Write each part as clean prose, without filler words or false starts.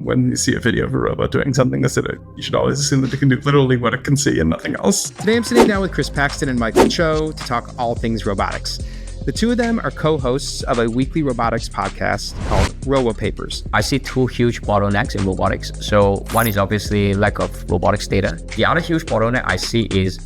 when you see a video of a robot doing something, that's it. You should always assume that it can do literally what it can see and nothing else. Today I'm sitting down with Chris Paxton and Michael Cho to talk all things robotics. The two of them are co-hosts of a weekly robotics podcast called Robopapers. I see two huge bottlenecks in robotics. So one is obviously lack of robotics data. The other huge bottleneck I see is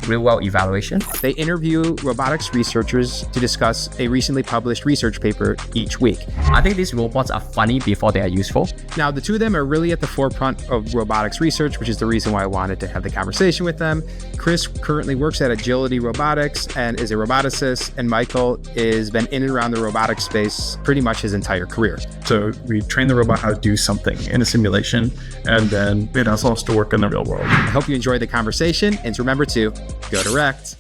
real-world evaluation. They interview robotics researchers to discuss a recently published research paper each week. I think these robots are funny before they are useful. Now, the two of them are really at the forefront of robotics research, which is the reason why I wanted to have the conversation with them. Chris currently works at Agility Robotics and is a roboticist, and Michael has been in and around the robotics space pretty much his entire career. So we train the robot how to do something in a simulation, and then it also has to work in the real world. I hope you enjoyed the conversation, and to remember to go direct.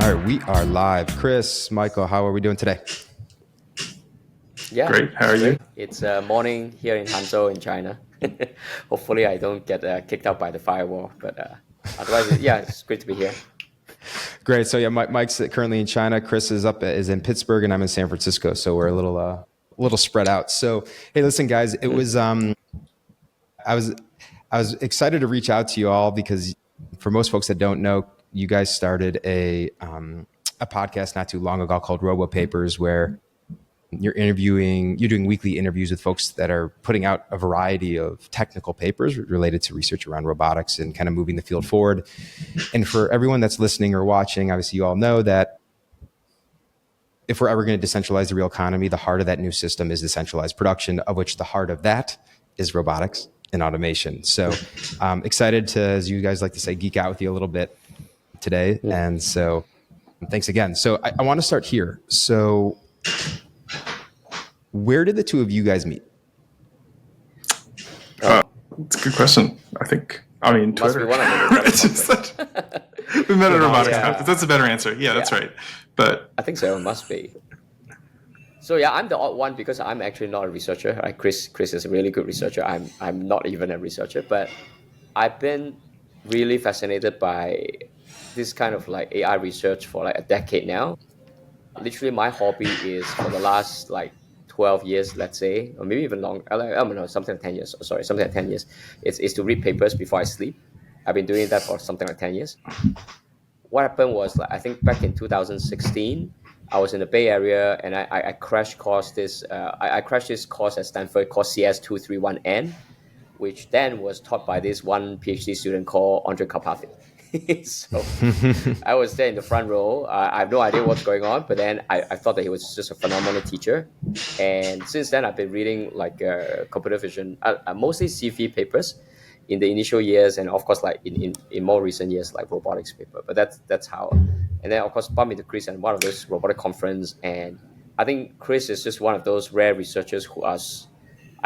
All right, we are live. Chris, Michael, how are we doing today? Yeah, Great. How are you? It's morning here in Hangzhou in China. Hopefully I don't get kicked out by the firewall, but otherwise, yeah, it's great to be here. Great. So yeah, Mike's currently in China. Chris is in Pittsburgh, and I'm in San Francisco. So we're a little spread out. So hey, listen, guys, it was I was excited to reach out to you all because for most folks that don't know, you guys started a podcast not too long ago called Robopapers, where you're doing weekly interviews with folks that are putting out a variety of technical papers related to research around robotics and kind of moving the field forward. And for everyone that's listening or watching, obviously you all know that if we're ever going to decentralize the real economy, the heart of that new system is decentralized production, of which the heart of that is robotics and automation. So I'm excited to, as you guys like to say, geek out with you a little bit today. Yeah. And so thanks again. So I want to start here. So where did the two of you guys meet? It's a good question. I mean, Twitter. We met at a robotics conference. That's a better answer. Yeah, that's right. But I think so. It must be. So yeah, I'm the odd one because I'm actually not a researcher. Chris is a really good researcher. I'm not even a researcher, but I've been really fascinated by this kind of like AI research for like a decade now. Literally, my hobby is for the last like 12 years, let's say, or maybe even longer. I don't know, something like 10 years. Sorry, something like 10 years. It's to read papers before I sleep. I've been doing that for something like 10 years. What happened was, like, I think back in 2016, I was in the Bay Area and I crashed this course at Stanford called CS231N, which then was taught by this one PhD student called Andre Karpathy. So I was there in the front row. I have no idea what's going on, but then I thought that he was just a phenomenal teacher. And since then, I've been reading like computer vision, mostly CV papers in the initial years, and of course, like in more recent years, like robotics paper. But that's how. And then of course, bumped into Chris and one of those robotic conference, and I think Chris is just one of those rare researchers who I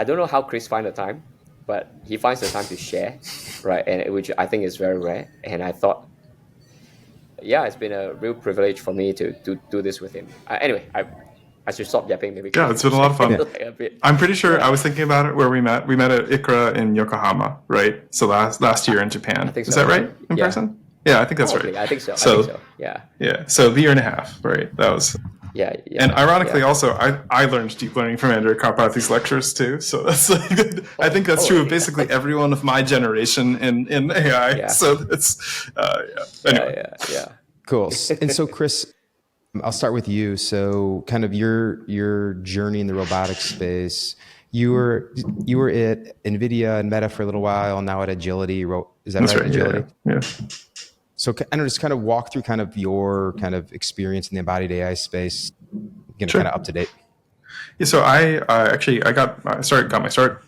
don't know how Chris finds the time, but he finds the time to share, right? And which I think is very rare. And I thought, yeah, it's been a real privilege for me to do this with him. Anyway, I should stop yapping. Maybe. Yeah, it's been a lot of fun. I'm pretty sure I was thinking about it where we met. We met at ICRA in Yokohama, right? So last year in Japan. I think so. Is that right? In person? Yeah, I think that's Probably. right. I think so. Yeah. Yeah. So the year and a half, right? That was. Yeah. And ironically, also, I learned deep learning from Andrew Karpathy's lectures too. So that's like, I think that's true of basically everyone of my generation in AI. Yeah. So it's anyway. Yeah. Cool. And so, Chris, I'll start with you. So, kind of your journey in the robotics space. You were at NVIDIA and Meta for a little while, and now at Agility. Is that That's right? right. Agility. Yeah. So, I don't just kind of walk through kind of your kind of experience in the embodied AI space, Sure. kind of up to date. Yeah, so I got my start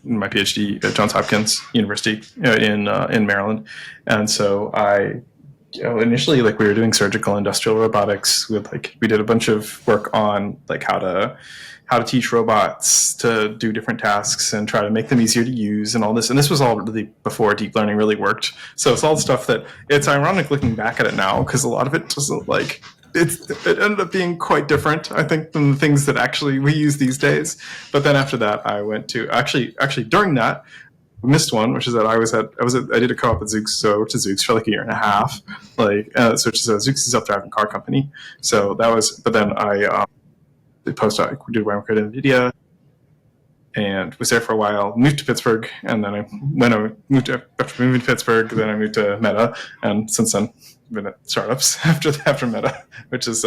in my PhD at Johns Hopkins University in Maryland, and so initially we were doing surgical industrial robotics with we did a bunch of work on how to teach robots to do different tasks and try to make them easier to use and all this. And this was all really before deep learning really worked. So it's all the stuff that it's ironic looking back at it now because a lot of it doesn't it ended up being quite different, I think, than the things that actually we use these days. But then after that, I went to actually during that, missed one, which is that I did a co-op at Zoox, so to Zoox for like a year and a half, so which is a Zoox self-driving car company. So that was, but then I did postdoc, did WAMC at NVIDIA, and was there for a while. Moved to Pittsburgh, and then after moving to Pittsburgh, then I moved to Meta, and since then been at startups after Meta, which is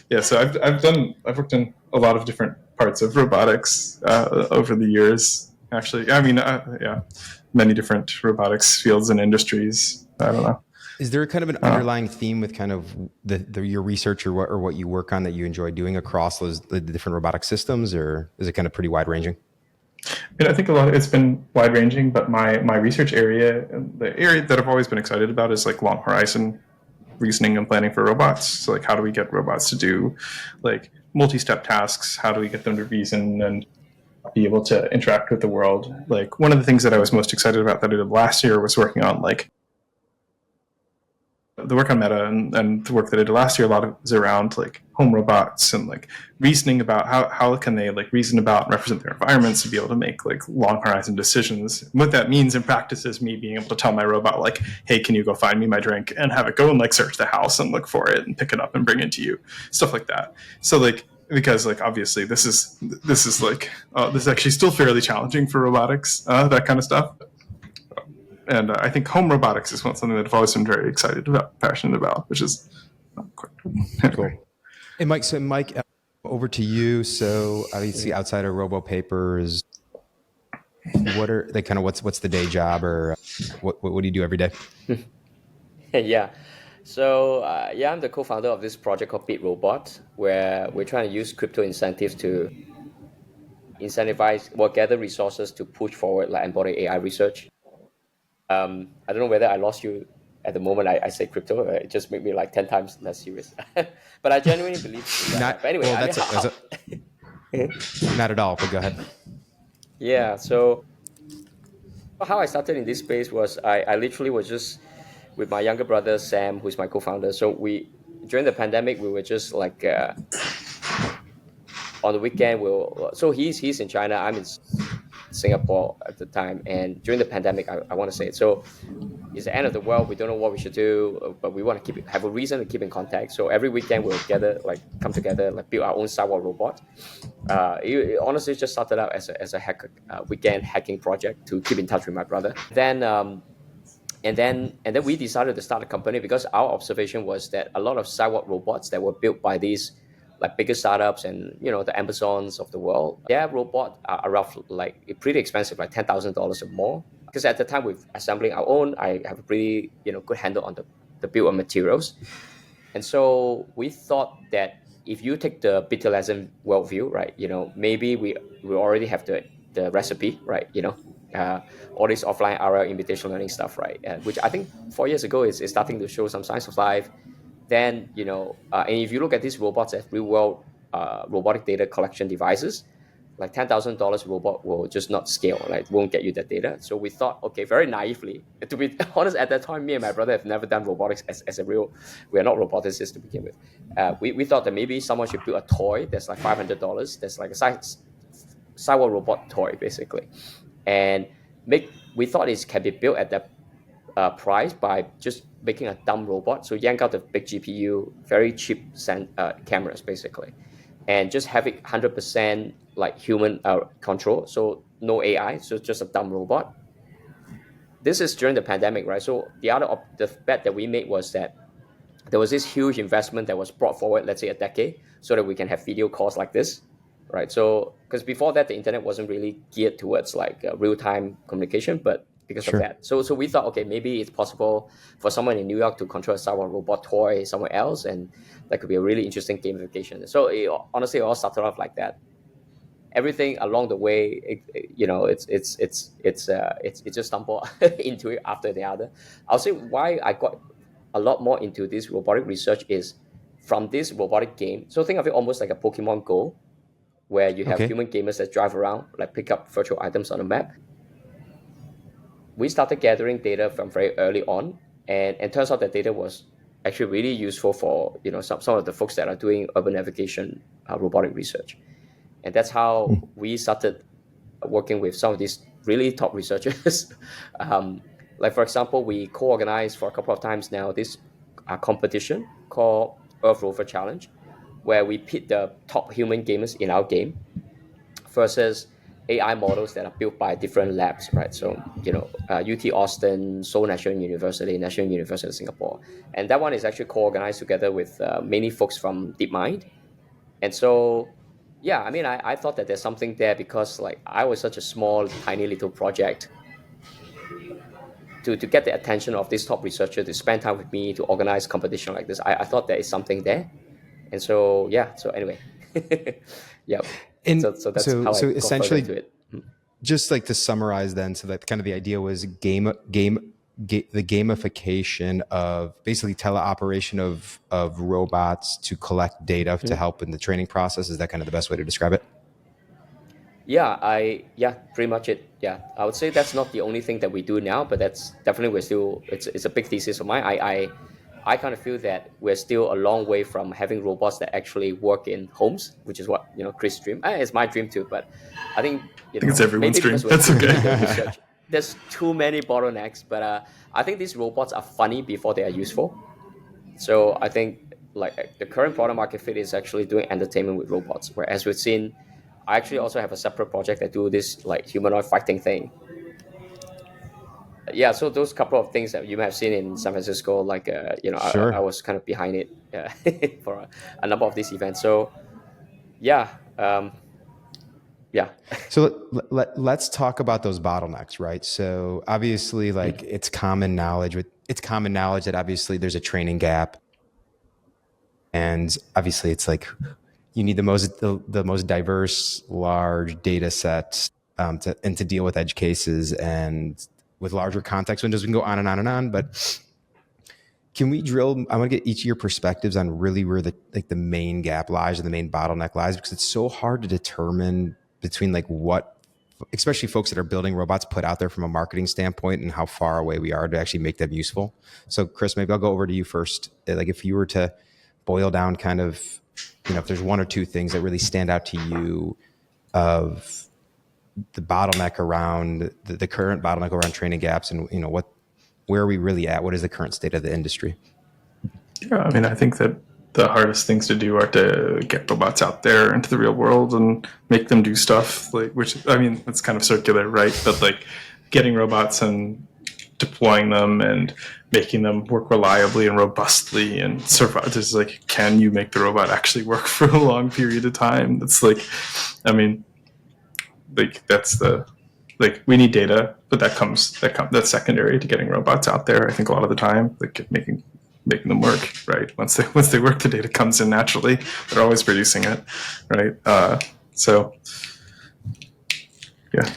yeah. So I've worked in a lot of different parts of robotics over the years. Actually, I mean, yeah, many different robotics fields and industries. I don't know. Is there kind of an underlying theme with kind of your research or what you work on that you enjoy doing across the different robotic systems, or is it kind of pretty wide ranging? I think a lot of it's been wide ranging, but my research area, the area that I've always been excited about is like long horizon reasoning and planning for robots. So like, how do we get robots to do like multi-step tasks? How do we get them to reason and be able to interact with the world? Like, one of the things that I was most excited about that I did last year was working on like the work on Meta, and the work that I did last year, a lot of it was around like home robots and like reasoning about how can they like reason about and represent their environments to be able to make like long horizon decisions. And what that means in practice is me being able to tell my robot like, hey, can you go find me my drink, and have it go and like search the house and look for it and pick it up and bring it to you, stuff like that. So like, because like obviously this is like this is actually still fairly challenging for robotics, that kind of stuff. And I think home robotics is something that I've always been very passionate about, which is quite cool. And Mike, over to you. So obviously, outside of Robopapers, what are they kind of what's the day job, or what do you do every day? Yeah. So I'm the co-founder of this project called Beat Robot, where we're trying to use crypto incentives to incentivize or gather resources to push forward like embodied AI research. I don't know whether I lost you at the moment I say crypto. It just made me like 10 times less serious. But I genuinely believe that. But anyway, not at all, but go ahead. Yeah, so how I started in this space was I literally was just with my younger brother, Sam, who's my co-founder. So during the pandemic, we were just like, on the weekend, so he's in China, I'm in Singapore at the time, and during the pandemic, I want to say it. So it's the end of the world. We don't know what we should do, but we want to have a reason to keep in contact. So every weekend we'll come together, like build our own sidewalk robot. It honestly just started out as a weekend hacking project to keep in touch with my brother. Then we decided to start a company because our observation was that a lot of sidewalk robots that were built by these like bigger startups and the Amazons of the world, their robot are roughly like pretty expensive, like $10,000 or more. Because at the time with assembling our own, I have a pretty good handle on the build of materials, and so we thought that if you take the Beatleism worldview, right, maybe we already have the recipe, right, all this offline RL invitation learning stuff, right, which I think 4 years ago is starting to show some signs of life. Then, and if you look at these robots as real world robotic data collection devices, like $10,000 robot will just not scale, like won't get you that data. So we thought, okay, very naively, to be honest, at that time, me and my brother have never done robotics as a real, we are not roboticists to begin with. We thought that maybe someone should build a toy that's like $500, that's like a sidewalk robot toy, basically. And we thought it can be built at that price by just making a dumb robot. So yank out the big GPU, very cheap cameras basically, and just have it 100% like human control. So no AI, so just a dumb robot. This is during the pandemic, right? So the bet that we made was that there was this huge investment that was brought forward, let's say a decade, so that we can have video calls like this, right? So because before that, the internet wasn't really geared towards like real-time communication, but because of that. So we thought, okay, maybe it's possible for someone in New York to control a sidewalk robot toy somewhere else, and that could be a really interesting gamification. So honestly, it all started off like that. Everything along the way, it's just stumbled into it after the other. I'll say why I got a lot more into this robotic research is from this robotic game. So think of it almost like a Pokemon Go, where you have human gamers that drive around, like pick up virtual items on the map. We started gathering data from very early on, and turns out that data was actually really useful for some of the folks that are doing urban navigation robotic research. And that's how we started working with some of these really top researchers. Like for example, we co-organized for a couple of times now this competition called Earth Rover Challenge, where we pit the top human gamers in our game versus AI models that are built by different labs, right? So, UT Austin, Seoul National University, National University of Singapore. And that one is actually co-organized together with many folks from DeepMind. And so, yeah, I mean, I thought that there's something there because like I was such a small, tiny little project to get the attention of this top researcher to spend time with me to organize competition like this. I thought there is something there. And so, yeah, so anyway, yeah. And so that's how I so got essentially, further into it. just like to summarize then, so that kind of the idea was the gamification of basically teleoperation of robots to collect data to help in the training process. Is that kind of the best way to describe it? Yeah, pretty much it. Yeah, I would say that's not the only thing that we do now, but that's definitely it's a big thesis of mine. I kind of feel that we're still a long way from having robots that actually work in homes, which is what Chris' dream. It's my dream too, but I think I think it's everyone's maybe dream. because we're That's too busy okay. doing research. There's too many bottlenecks, but I think these robots are funny before they are useful. So I think like the current product market fit is actually doing entertainment with robots. Whereas we've seen, I actually also have a separate project that do this like humanoid fighting thing. Yeah, so those couple of things that you may have seen in San Francisco, like Sure. I was kind of behind it for a number of these events. So yeah, yeah. So let's talk about those bottlenecks, right? So obviously, like it's common knowledge that obviously there's a training gap, and obviously it's like you need the most diverse, large data sets to deal with edge cases and with larger context windows. We can go on and on and on, but can we drill? I want to get each of your perspectives on really where the main gap lies or the main bottleneck lies, because it's so hard to determine between like what, especially folks that are building robots, put out there from a marketing standpoint and how far away we are to actually make them useful. So Chris, maybe I'll go over to you first. Like if you were to boil down kind of, if there's one or two things that really stand out to you of the bottleneck around the current bottleneck around training gaps and, where are we really at? What is the current state of the industry? Yeah, I mean, I think that the hardest things to do are to get robots out there into the real world and make them do stuff, like, which, I mean, it's kind of circular, right? But like getting robots and deploying them and making them work reliably and robustly and survive. Just like, can you make the robot actually work for a long period of time? That's like, I mean, like that's we need data, but that's secondary to getting robots out there. I think a lot of the time, like making them work, right? Once they work, the data comes in naturally. They're always producing it, right? So, yeah.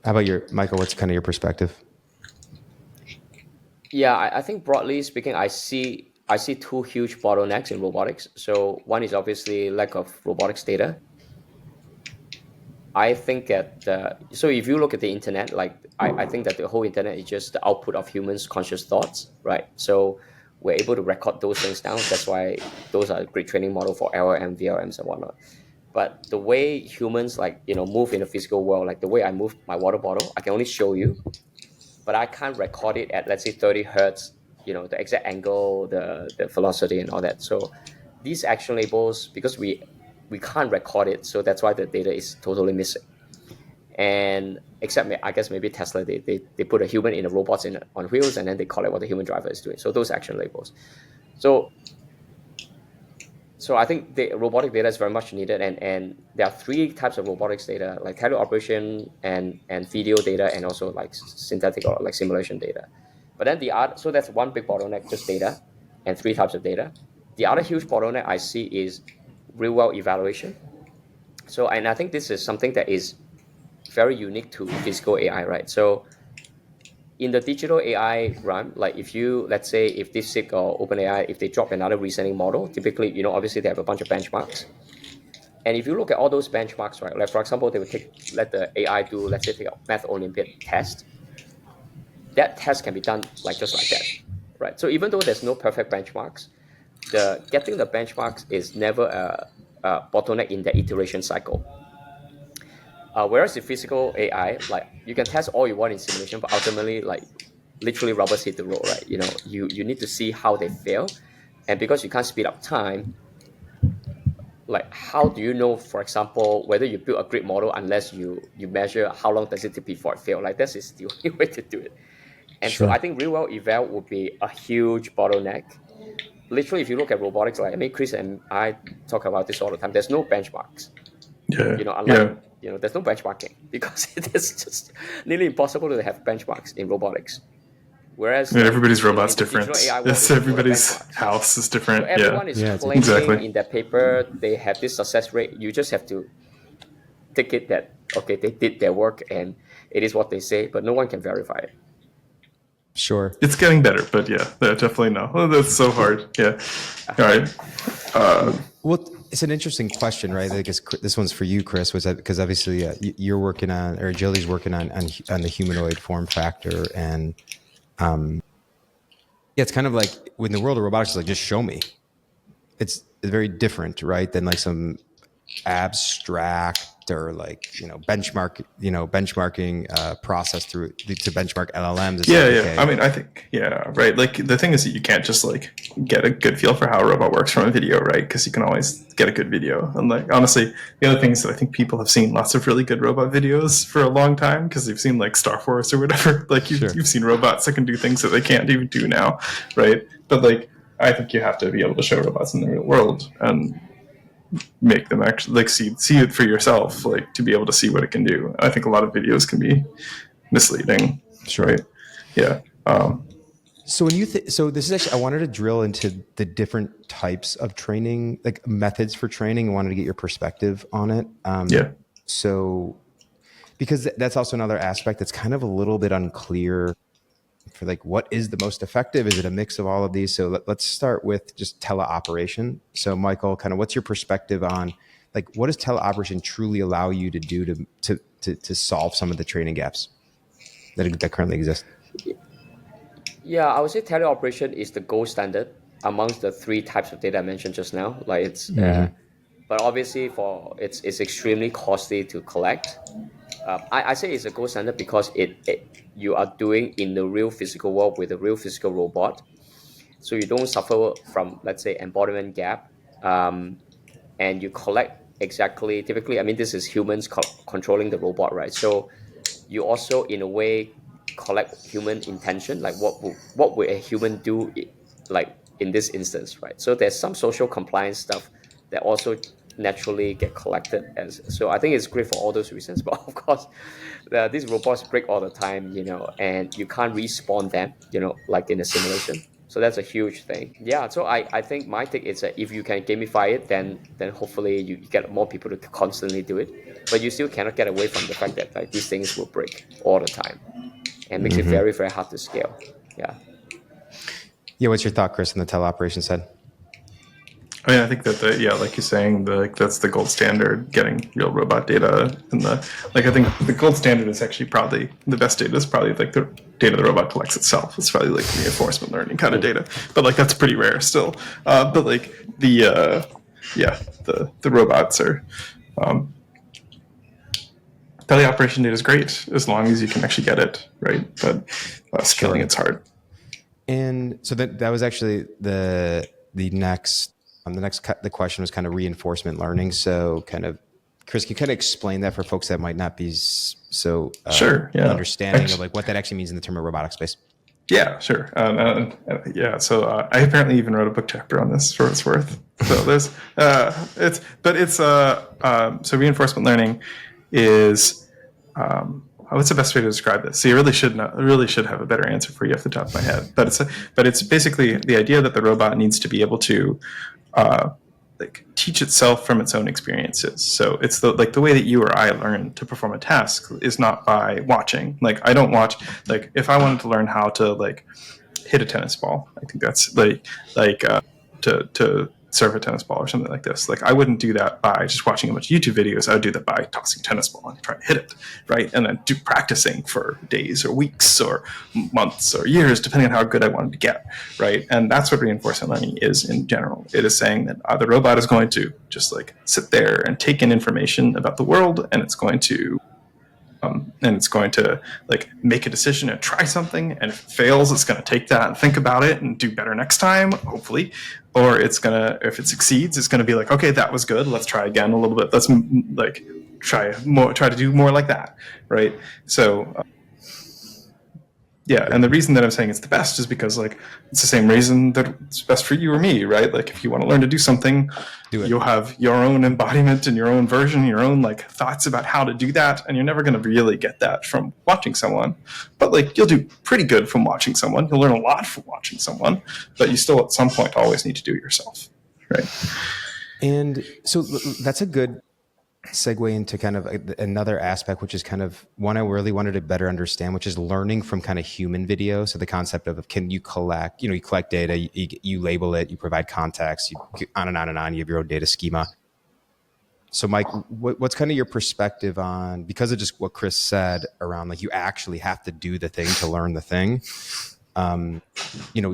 How about Michael? What's kind of your perspective? Yeah, I think broadly speaking, I see two huge bottlenecks in robotics. So one is obviously lack of robotics data. I think that so if you look at the internet, like I think that the whole internet is just the output of humans' conscious thoughts, right? So we're able to record those things down. That's why those are a great training model for LLM, VLMs, and whatnot. But the way humans move in the physical world, like the way I move my water bottle, I can only show you, but I can't record it at, let's say, 30 hertz, the exact angle, the velocity and all that. So these action labels, because we can't record it, so that's why the data is totally missing. And except I guess maybe Tesla, they put a human in a robot on wheels, and then they collect what the human driver is doing. So those action labels. So I think the robotic data is very much needed, and there are three types of robotics data, like teleoperation and video data, and also like synthetic or like simulation data. But then so that's one big bottleneck, just data, and three types of data. The other huge bottleneck I see is real world evaluation. So, and I think this is something that is very unique to physical AI, right? So in the digital AI realm, like let's say if DeepSeek or OpenAI, if they drop another reasoning model, typically, obviously they have a bunch of benchmarks. And if you look at all those benchmarks, right, like for example, they would let the AI do, let's say, take a Math Olympiad test. That test can be done just like that, right? So even though there's no perfect benchmarks, getting the benchmarks is never a bottleneck in the iteration cycle. Whereas the physical AI, like you can test all you want in simulation, but ultimately, like literally rubbers hit the road, right? You need to see how they fail, and because you can't speed up time, like how do you know, for example, whether you build a great model unless you measure how long does it take before it fail? Like this is the only way to do it. And so I Sure. think real world eval would be a huge bottleneck. Literally, if you look at robotics, like I mean, Chris and I talk about this all the time. There's no benchmarks. Yeah. Unlike there's no benchmarking because it is just nearly impossible to have benchmarks in robotics. Whereas I mean, everybody's in robot's the different. digital AI world, Yes, there's a lot of everybody's benchmarks. house is So different. everyone is Yeah, it's claiming exactly. in their paper they have this success rate. You just have to take it that okay, they did their work and it is what they say, but no one can verify it. Sure. It's getting better, but yeah, definitely no. Oh, that's so hard. Yeah. All right. Well, it's an interesting question, right? I guess this one's for you, Chris, was that because obviously you're working on, or Agility's working on the humanoid form factor, and yeah, it's kind of like when the world of robotics is like, just show me. It's very different, right, than like some abstract or like benchmarking process through to benchmark LLMs. It's Yeah, like, yeah. okay, I mean, I think, yeah, right. Like the thing is that you can't just like get a good feel for how a robot works from a video, right? Because you can always get a good video. And like honestly, the other thing is that I think people have seen lots of really good robot videos for a long time because they've seen like Star Force or whatever. Like you've seen robots that can do things that they can't even do now, right? But like I think you have to be able to show robots in the real world and make them actually like see it for yourself, like to be able to see what it can do. I think a lot of videos can be misleading. Sure. Right. Yeah. So when you so this is actually, I wanted to drill into the different types of training, like methods for training. I wanted to get your perspective on it. Yeah. So because that's also another aspect that's kind of a little bit unclear for like what is the most effective. Is it a mix of all of these? So let's start with just teleoperation. So Michael, kind of what's your perspective on like what does teleoperation truly allow you to do to solve some of the training gaps that currently exist? Yeah, I would say teleoperation is the gold standard amongst the three types of data I mentioned just now. Like it's, but obviously for it's extremely costly to collect. I say it's a gold standard because it you are doing in the real physical world with a real physical robot, so you don't suffer from, let's say, embodiment gap, and you collect exactly. Typically, I mean, this is humans controlling the robot, right? So you also in a way collect human intention, like what would a human do like in this instance, right? So there's some social compliance stuff that also naturally get collected. As so I think it's great for all those reasons, but of course these robots break all the time, and you can't respawn them, like in a simulation. So that's a huge thing. Yeah, so I think my take is that if you can gamify it, then hopefully you get more people to constantly do it, but you still cannot get away from the fact that like these things will break all the time and makes it very, very hard to scale. Yeah. Yeah, what's your thought, Chris, on the teleoperation side? I mean, I think that like you're saying, that's the gold standard. Getting real robot data, and I think the gold standard is actually probably the best data is probably like the data the robot collects itself. It's probably like reinforcement learning kind of data, but like that's pretty rare still. But like the robots are. Teleoperation data is great as long as you can actually get it right, but scaling it's hard. And so that was actually the next the question was kind of reinforcement learning. So kind of, Chris, can you kind of explain that for folks that might not be so sure, yeah, understanding of like what that actually means in the term of robotic space? Yeah, sure. Yeah, so I apparently even wrote a book chapter on this for what it's worth. So there's so reinforcement learning is what's the best way to describe this? So you really should have a better answer for you off the top of my head. But it's basically the idea that the robot needs to be able to like teach itself from its own experiences. So it's the way that you or I learn to perform a task is not by watching. Like I don't watch. Like if I wanted to learn how to like hit a tennis ball, I think that's to serve a tennis ball or something like this. Like I wouldn't do that by just watching a bunch of YouTube videos. I would do that by tossing a tennis ball and trying to hit it, right? And then practicing for days or weeks or months or years, depending on how good I wanted to get, right? And that's what reinforcement learning is in general. It is saying that the robot is going to just like sit there and take in information about the world, and it's going to like make a decision and try something, and if it fails, it's going to take that and think about it and do better next time, hopefully. Or it's going to, if it succeeds, it's going to be like, okay, that was good, let's try again a little bit, let's like try to do more like that, right? So yeah, and the reason that I'm saying it's the best is because like it's the same reason that it's best for you or me, right? Like if you want to learn to do something, you'll have your own embodiment and your own version, your own like thoughts about how to do that, and you're never going to really get that from watching someone. But like you'll do pretty good from watching someone. You'll learn a lot from watching someone, but you still at some point always need to do it yourself, right? And so that's a good segue into kind of another aspect, which is kind of one I really wanted to better understand, which is learning from kind of human video. So the concept of can you collect, you collect data, you label it, you provide context, you on and on and on, you have your own data schema. So Mike, what's kind of your perspective on, because of just what Chris said around like you actually have to do the thing to learn the thing. At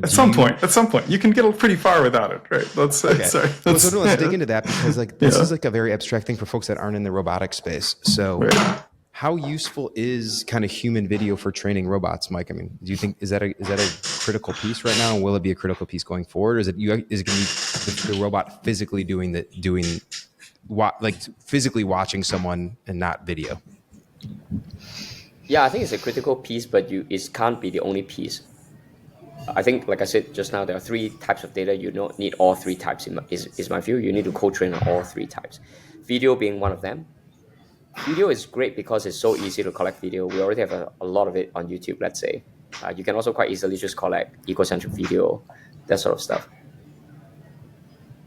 some point you can get pretty far without it, right? Let's dig into that, because like this is like a very abstract thing for folks that aren't in the robotic space. So right. How useful is kind of human video for training robots, Mike? I mean, do you think is that a critical piece right now, and will it be a critical piece going forward? Or is it going to be the robot physically physically watching someone and not video? Yeah, I think it's a critical piece, but it can't be the only piece. I think, like I said just now, there are 3 types of data. You don't need all 3 types, is my view. You need to co-train on all 3 types. Video being one of them. Video is great because it's so easy to collect video. We already have a lot of it on YouTube, let's say. You can also quite easily just collect egocentric video, that sort of stuff.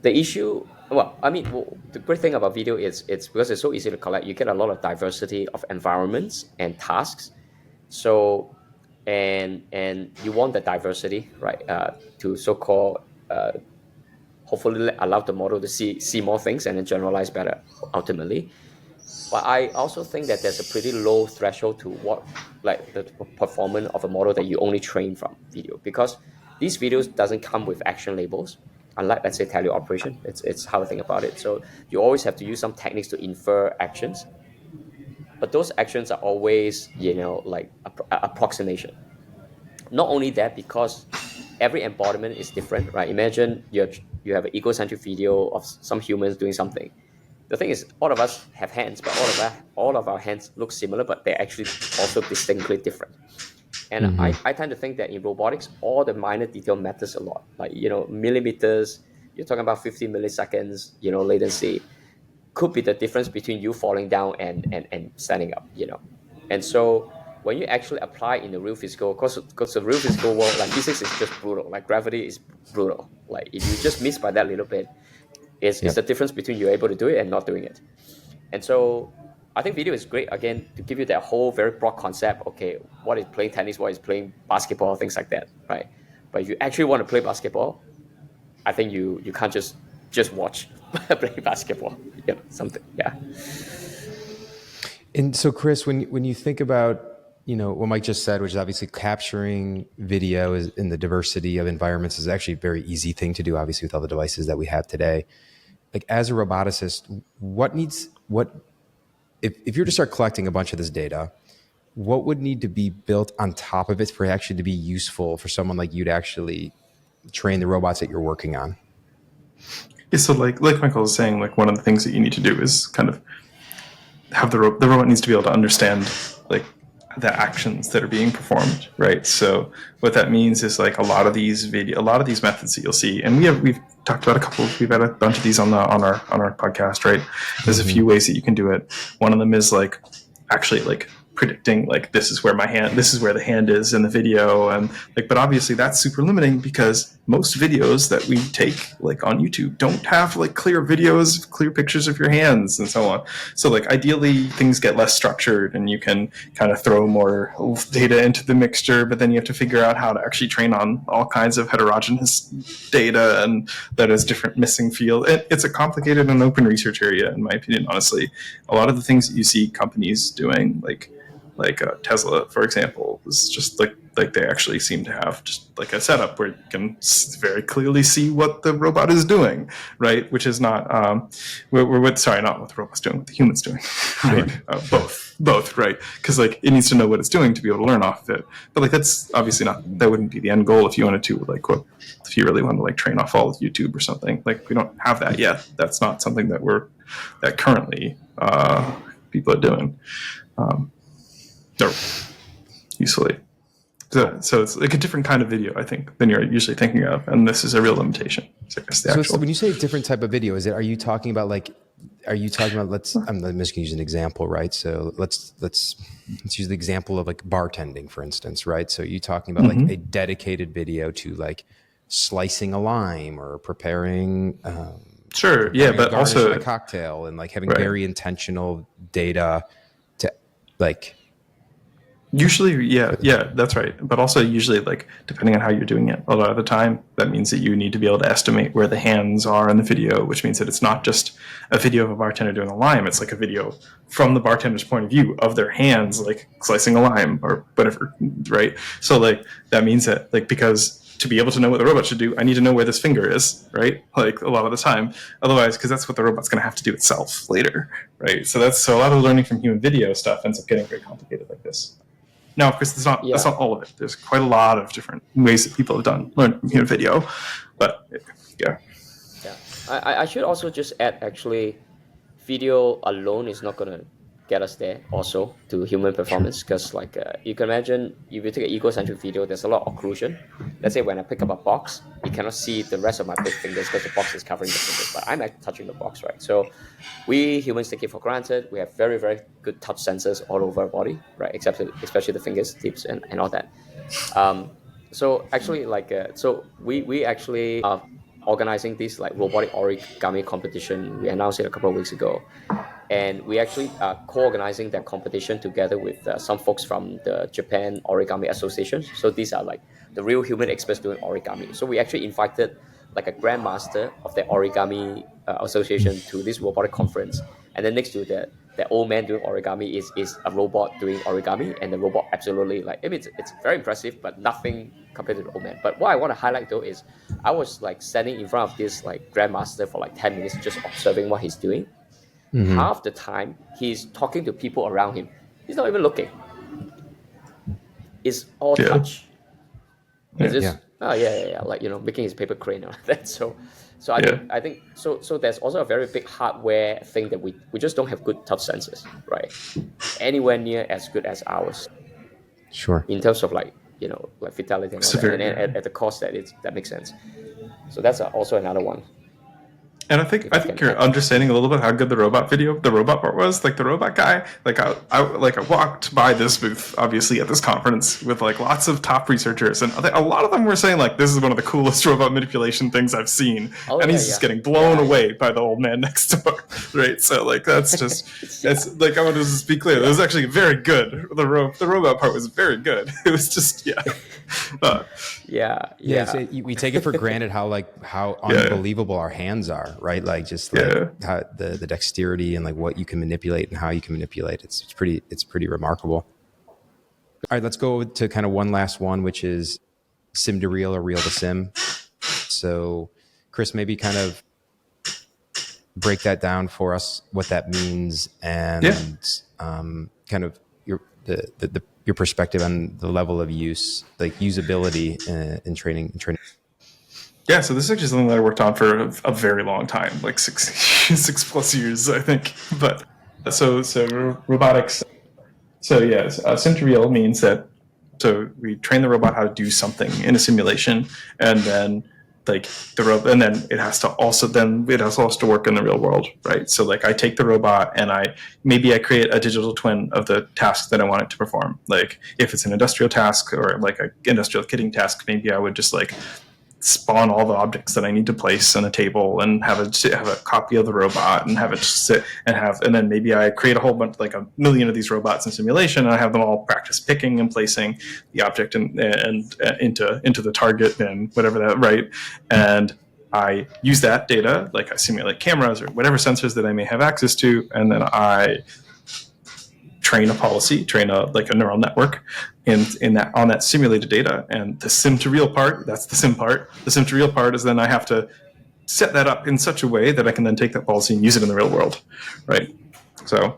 The issue, the great thing about video is it's because it's so easy to collect, you get a lot of diversity of environments and tasks. So, and you want the diversity, right, to so-called hopefully allow the model to see more things and then generalize better ultimately. But I also think that there's a pretty low threshold to what, like the performance of a model that you only train from video, because these videos doesn't come with action labels, unlike, let's say, Teleoperation. It's how I think about it. So you always have to use some techniques to infer actions. But those actions are always, like approximation. Not only that, because every embodiment is different, right? Imagine you have an egocentric video of some humans doing something. The thing is, all of us have hands, but all of our hands look similar, but they're actually also distinctly different. And I tend to think that in robotics, all the minor detail matters a lot. Like, millimeters, you're talking about 50 milliseconds, latency, could be the difference between you falling down and standing up, And so when you actually apply in the real physical, because the real physical world, like physics is just brutal, like gravity is brutal. Like if you just miss by that little bit, it's the difference between you're able to do it and not doing it. And so I think video is great, again, to give you that whole very broad concept. Okay, what is playing tennis, what is playing basketball, things like that, right? But if you actually want to play basketball, I think you can't just watch play basketball. And so, Chris, when you think about what Mike just said, which is obviously capturing video in the diversity of environments, is actually a very easy thing to do, obviously, with all the devices that we have today. Like, as a roboticist, if you're to start collecting a bunch of this data, what would need to be built on top of it for it actually to be useful for someone like you to actually train the robots that you're working on? Yeah, so like Michael was saying, like one of the things that you need to do is kind of have the robot needs to be able to understand like the actions that are being performed, right? So what that means is like a lot of these methods that you'll see, and we've talked about we've had a bunch of these on our podcast, right? There's a few ways that you can do it. One of them is like actually like predicting like this is where the hand is in the video, and like, but obviously that's super limiting because most videos that we take like on YouTube don't have like clear videos, clear pictures of your hands and so on. So like ideally things get less structured and you can kind of throw more data into the mixture, but then you have to figure out how to actually train on all kinds of heterogeneous data and that is different missing field. It's a complicated and open research area, in my opinion, honestly. A lot of the things that you see companies doing, like Tesla, for example, is just like they actually seem to have just like a setup where you can very clearly see what the robot is doing, right? Which is not not what the robot's doing, what the human's doing, right? Both, right? Because like it needs to know what it's doing to be able to learn off of it. But like that's obviously that wouldn't be the end goal if you wanted to if you really want to like train off all of YouTube or something. Like we don't have that yet. That's not something that currently people are doing. Or usefully. So it's like a different kind of video, I think, than you're usually thinking of, and this is a real limitation. So when you say different type of video, are you talking about I'm just going to use an example, right? So let's use the example of like bartending, for instance, right? So you're talking about like a dedicated video to like slicing a lime or preparing but also a cocktail and like having very intentional data to like. Usually, yeah, that's right. But also usually, like, depending on how you're doing it, a lot of the time, that means that you need to be able to estimate where the hands are in the video, which means that it's not just a video of a bartender doing a lime. It's like a video from the bartender's point of view of their hands, like, slicing a lime or whatever, right? So, like, that means that, like, because to be able to know what the robot should do, I need to know where this finger is, right? Like, a lot of the time. Otherwise, because that's what the robot's going to have to do itself later, right? So a lot of learning from human video stuff ends up getting very complicated like this. Now, of course, that's not all of it. There's quite a lot of different ways that people have learned from human video, but yeah. Yeah, I should also just add, actually, video alone is not going to get us there also to human performance, because like you can imagine if you take an egocentric video, there's a lot of occlusion. Let's say when I pick up a box, you cannot see the rest of my big fingers because the box is covering the fingers, but I'm actually touching the box, right? So we humans take it for granted. We have very, very good touch sensors all over our body, right? Especially the fingers, tips, and all that. So actually, like, so we actually are organizing this like robotic origami competition. We announced it a couple of weeks ago. And we actually are co-organizing that competition together with some folks from the Japan Origami Association. So these are like the real human experts doing origami. So we actually invited like a grandmaster of the origami association to this robotic conference. And then next to that old man doing origami is a robot doing origami. And the robot absolutely it's very impressive, but nothing compared to the old man. But what I want to highlight though is I was like standing in front of this like grandmaster for like 10 minutes just observing what he's doing. Mm-hmm. Half the time, he's talking to people around him. He's not even looking. It's all touch. He's just, like, making his paper crane or that. So I think there's also a very big hardware thing that we just don't have good touch sensors, right? Anywhere near as good as ours. Sure. In terms of like fidelity and all that, and at the cost that makes sense. So that's also another one. And I think you're understanding a little bit how good the robot part was. Like the robot guy, I walked by this booth, obviously at this conference with like lots of top researchers, and a lot of them were saying like this is one of the coolest robot manipulation things I've seen. He's just getting blown away by the old man next door, right? So like that's just it's like I want to just be clear. It was actually very good. The robot part was very good. It was just So we take it for granted how unbelievable our hands are. Right, like just like how the dexterity and like what you can manipulate and how you can manipulate. It's pretty remarkable. All right, let's go to kind of one last one, which is sim to real or real to sim. So, Chris, maybe kind of break that down for us, what that means, and kind of your perspective on the level of use, like usability in training. Yeah, so this is actually something that I worked on for a very long time, like six plus years, I think. But so robotics. So sim to real means that we train the robot how to do something in a simulation, and then like the robot, and then it has to also work in the real world, right? So like I take the robot and I create a digital twin of the task that I want it to perform. Like if it's an industrial task or like an industrial kitting task, maybe I would just like spawn all the objects that I need to place on a table and have a copy of the robot and have it sit and then maybe I create a whole bunch, like a million of these robots in simulation, and I have them all practice picking and placing the object and into the target and whatever that, right? And I use that data, like I simulate cameras or whatever sensors that I may have access to, and then I train a neural network on that simulated data. And the sim to real part, that's the sim part. The sim to real part is then I have to set that up in such a way that I can then take that policy and use it in the real world, right? So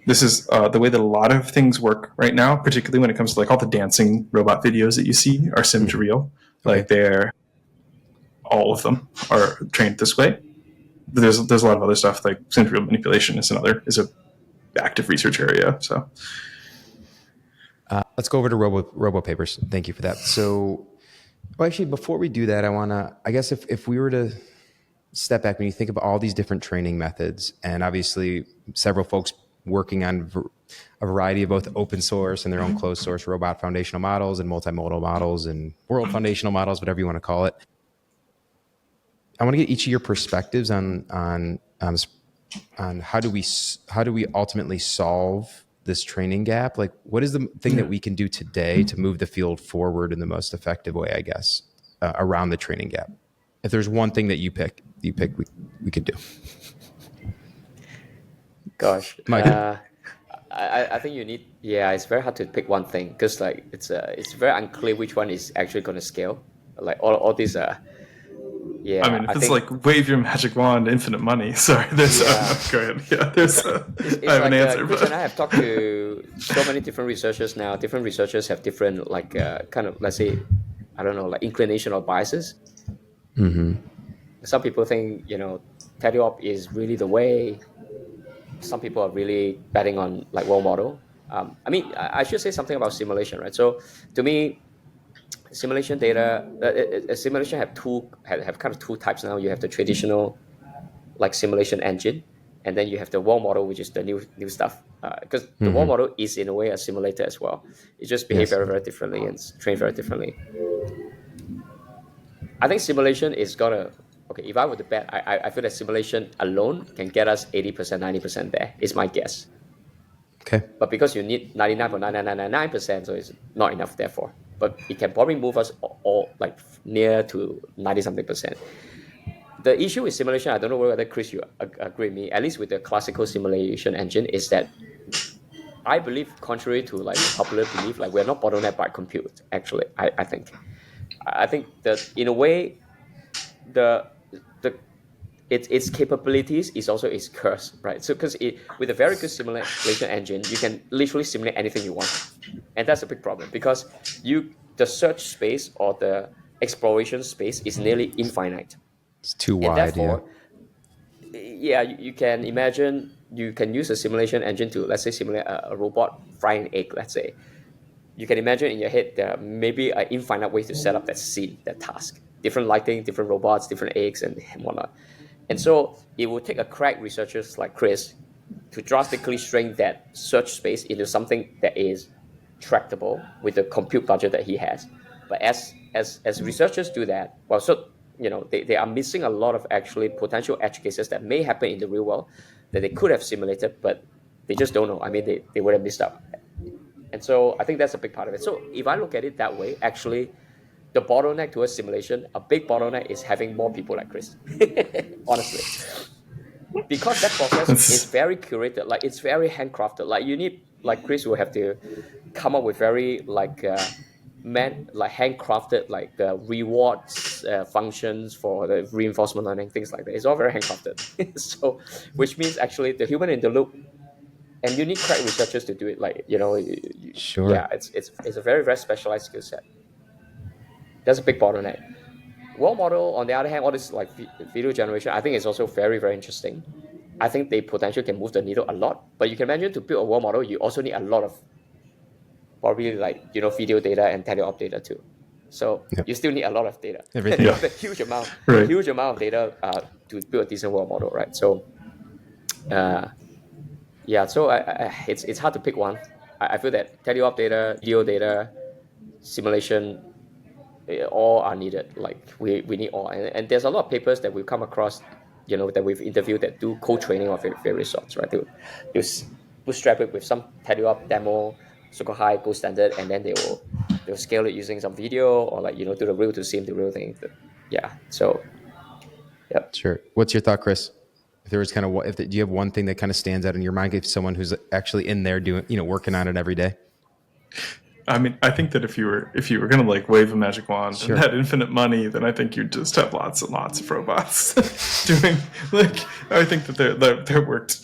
this is the way that a lot of things work right now, particularly when it comes to like all the dancing robot videos that you see are sim to real. Like all of them are trained this way. But there's a lot of other stuff, like sim to real manipulation is a active research area. So let's go over to Robopapers. Thank you for that. So, actually, before we do that, I guess if we were to step back, when you think about all these different training methods, and obviously several folks working on a variety of both open source and their own closed source robot foundational models and multimodal models and world foundational models, whatever you want to call it. I want to get each of your perspectives on how do we ultimately solve this training gap? Like, what is the thing that we can do today to move the field forward in the most effective way, I guess, around the training gap? If there's one thing that you pick, we could do. Gosh, Mike? I think you need. Yeah, it's very hard to pick one thing because like it's very unclear which one is actually going to scale. Like all these Yeah, I mean, if it's like wave your magic wand, infinite money. Sorry, there's go ahead. Yeah, there's. I have an answer. Chris and I have talked to so many different researchers now. Different researchers have different like kind of, let's say, I don't know, like inclination or biases. Mm-hmm. Some people think Teleop is really the way. Some people are really betting on like world model. I mean, I should say something about simulation, right? So to me, simulation data, simulation have kind of two types now. You have the traditional, like simulation engine, and then you have the world model, which is the new stuff. Because the world model is in a way a simulator as well. It just behaves very, very differently and trained very differently. I think simulation is gonna. Okay, if I were to bet, I feel that simulation alone can get us 80%, 90% there. Is my guess. Okay. But because you need 99.9999%, so it's not enough. Therefore. But it can probably move us all like near to 90-something%. The issue with simulation, I don't know whether Chris, you agree with me, at least with the classical simulation engine, is that I believe, contrary to like popular belief, like we're not bottlenecked by compute. Actually, I think that in a way, its capabilities is also its curse, right? So because with a very good simulation engine, you can literally simulate anything you want, and that's a big problem because the search space or the exploration space is nearly infinite. It's too wide. And therefore, you can imagine you can use a simulation engine to, let's say, simulate a robot frying an egg. Let's say you can imagine in your head there may be an infinite way to set up that scene, that task, different lighting, different robots, different eggs, and whatnot. And so it will take a crack researchers like Chris to drastically shrink that search space into something that is tractable with the compute budget that he has. But as researchers do that, well, so they are missing a lot of actually potential edge cases that may happen in the real world that they could have simulated, but they just don't know. I mean, they would have missed out. And so I think that's a big part of it. So if I look at it that way, actually, the bottleneck towards simulation, a big bottleneck is having more people like Chris, honestly. Because that process is very curated, like it's very handcrafted. Like you need, like Chris will have to come up with very handcrafted rewards functions for the reinforcement learning, things like that. It's all very handcrafted. So, which means actually the human in the loop, and you need crack researchers to do it. Sure. Yeah, it's a very, very specialized skill set. That's a big bottleneck. World model, on the other hand, all this like video generation, I think is also very, very interesting. I think they potentially can move the needle a lot. But you can imagine to build a world model, you also need a lot of probably video data and teleop data too. So you still need a lot of data. Everything. Yeah. A huge amount, Right. huge amount of data to build a decent world model, right? So, yeah. So it's hard to pick one. I feel that teleop data, video data, simulation, all are needed. Like we need all, and there's a lot of papers that we've come across, that we've interviewed that do co-training of various sorts, right? They'll bootstrap it with some teleop demo, super high, gold standard, and then they'll scale it using some video or like do the real to sim the real thing. Yeah. So, yep. Sure. What's your thought, Chris? If there was kind of, do you have one thing that kind of stands out in your mind? If someone who's actually in there doing, working on it every day. I mean, I think that if you were gonna like wave a magic wand Sure. and had infinite money, then I think you'd just have lots and lots of robots doing like. I think that they're worked,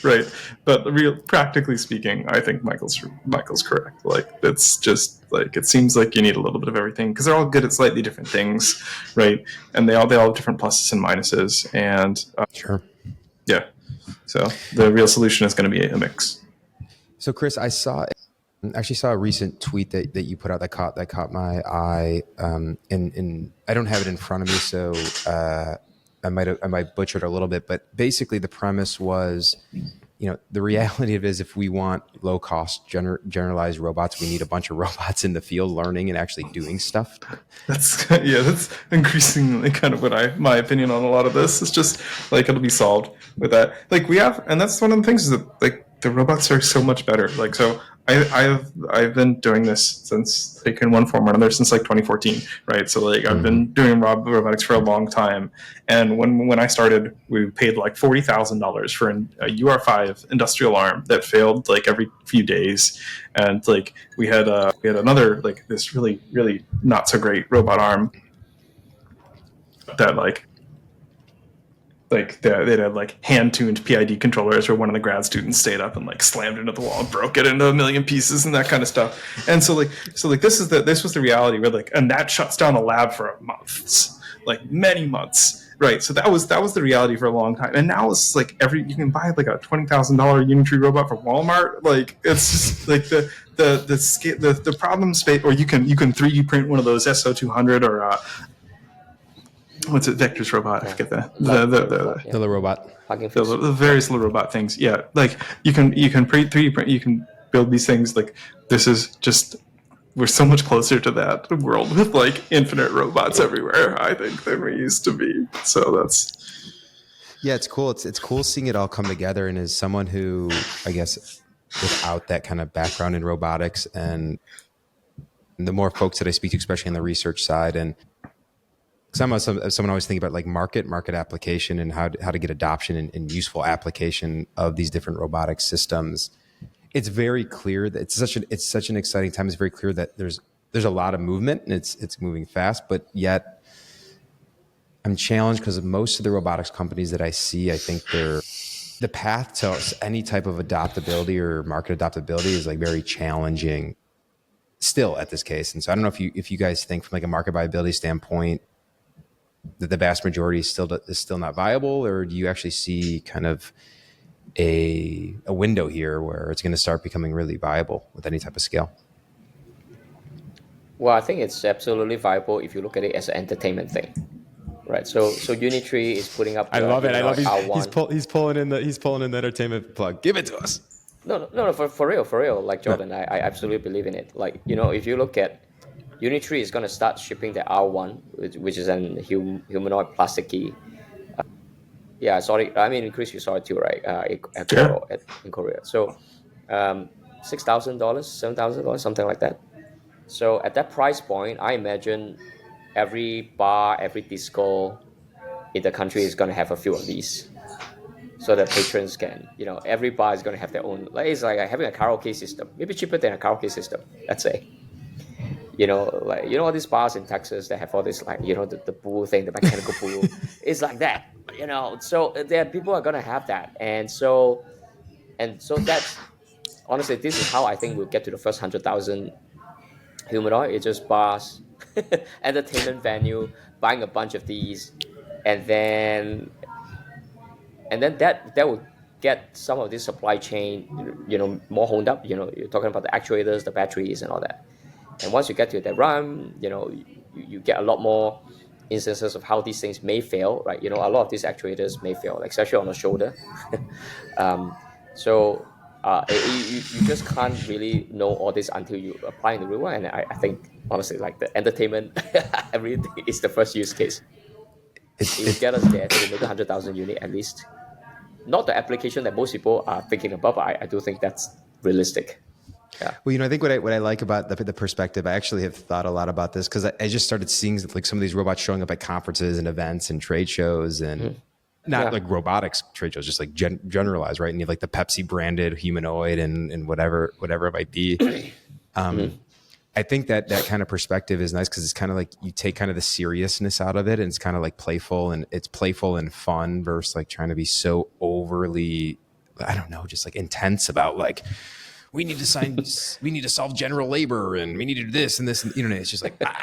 right? But practically speaking, I think Michael's correct. Like it's just like it seems like you need a little bit of everything because they're all good at slightly different things, right? And they all have different pluses and minuses, and Sure. yeah. So the real solution is going to be a mix. So, Chris, I actually saw a recent tweet that you put out that caught my eye, and I don't have it in front of me, so I might butcher it a little bit, but basically the premise was, the reality of it is if we want low cost generalized robots, we need a bunch of robots in the field learning and actually doing stuff. That's increasingly kind of what my opinion on a lot of this is just like it'll be solved with that. Like we have, and that's one of the things is that like the robots are so much better. Like so. I've been doing this since like in one form or another since like 2014, right? So like I've been doing robotics for a long time, and when I started, we paid like $40,000 for a UR5 industrial arm that failed like every few days, and like we had another like this really really not so great robot arm that like they'd have like hand-tuned PID controllers where one of the grad students stayed up and like slammed into the wall and broke it into a million pieces and that kind of stuff. And so this was the reality where like, and that shuts down a lab for months, like many months. Right. So that was the reality for a long time. And now it's like you can buy like a $20,000 Unitree robot from Walmart. Like it's just like the problem space, or you can 3D print one of those SO200 or what's it? Vector's robot. I forget that. The little robot. The various little robot things. Yeah, like you can 3D print. You can build these things. Like this is just we're so much closer to that world with like infinite robots everywhere. I think than we used to be. So that's it's cool. It's cool seeing it all come together. And as someone who I guess without that kind of background in robotics, and the more folks that I speak to, especially on the research side, and someone always think about like market application and how to get adoption and useful application of these different robotic systems. It's very clear that it's such an exciting time. It's very clear that there's a lot of movement and it's moving fast, but yet I'm challenged because most of the robotics companies that I see, I think the path to any type of adoptability or market adoptability is like very challenging still at this case. And so I don't know if you guys think from like a market viability standpoint that the vast majority is still not viable, or do you actually see kind of a window here where it's going to start becoming really viable with any type of scale? Well, I think it's absolutely viable if you look at it as an entertainment thing, right? So Unitree is putting up. I love it. I love he's pulling in the entertainment plug. Give it to us. No, for real. Like Jordan, yeah. I absolutely believe in it. Like if you look at Unitree is going to start shipping the R1, which is an humanoid plasticky. Yeah, sorry. I mean, Chris, you saw it too, right? In Korea. So, $6,000, $7,000, something like that. So at that price point, I imagine every bar, every disco in the country is going to have a few of these, so that patrons can, every bar is going to have their own. Like it's like having a karaoke system, maybe cheaper than a karaoke system, let's say. All these bars in Texas that have all this the pool thing, the mechanical pool. It's like that, So there people are gonna have that, and so that's honestly this is how I think we'll get to the first 100,000 humanoid. It's just bars, entertainment venue, buying a bunch of these, and then that will get some of this supply chain, more honed up. You're talking about the actuators, the batteries, and all that. And once you get to that run, you get a lot more instances of how these things may fail, right? A lot of these actuators may fail, like especially on the shoulder. So you just can't really know all this until you apply in the real world. And I think honestly, like the entertainment, everything is the first use case. It will get us there to make 100,000 unit at least. Not the application that most people are thinking about, but I do think that's realistic. Yeah. Well, I think what I like about the perspective, I actually have thought a lot about this because I just started seeing like some of these robots showing up at conferences and events and trade shows and not like robotics trade shows, just like generalized, right? And you have like the Pepsi branded humanoid and whatever it might be. I think that kind of perspective is nice because it's kind of like you take kind of the seriousness out of it and it's kind of like playful and fun versus like trying to be so overly, I don't know, just like intense about like, we need to solve general labor and we need to do this and this. And, it's just like, Well,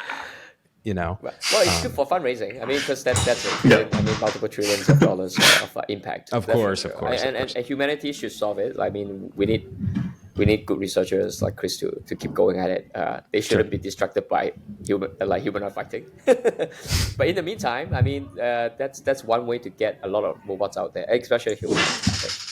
it's good for fundraising. I mean, because that's it. I mean, multiple trillions of dollars of impact. Of course. And humanity should solve it. I mean, we need good researchers like Chris to keep going at it. They shouldn't be distracted by humanoid fighting. But in the meantime, I mean, that's one way to get a lot of robots out there, especially humanoid fighting.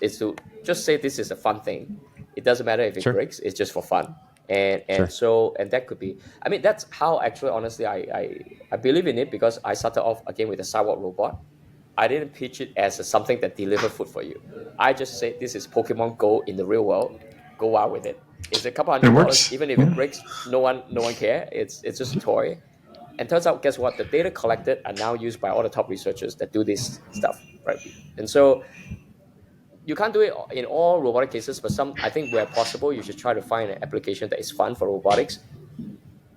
It's to just say this is a fun thing. It doesn't matter if it breaks. It's just for fun. And that could be. I mean, that's how actually, honestly, I believe in it because I started off again with a sidewalk robot. I didn't pitch it as something that delivers food for you. I just said this is Pokemon Go in the real world. Go out with it. It's a couple $100. Even if it breaks, no one care. It's just a toy. And turns out, guess what? The data collected are now used by all the top researchers that do this stuff, right? And so you can't do it in all robotic cases, but I think where possible, you should try to find an application that is fun for robotics.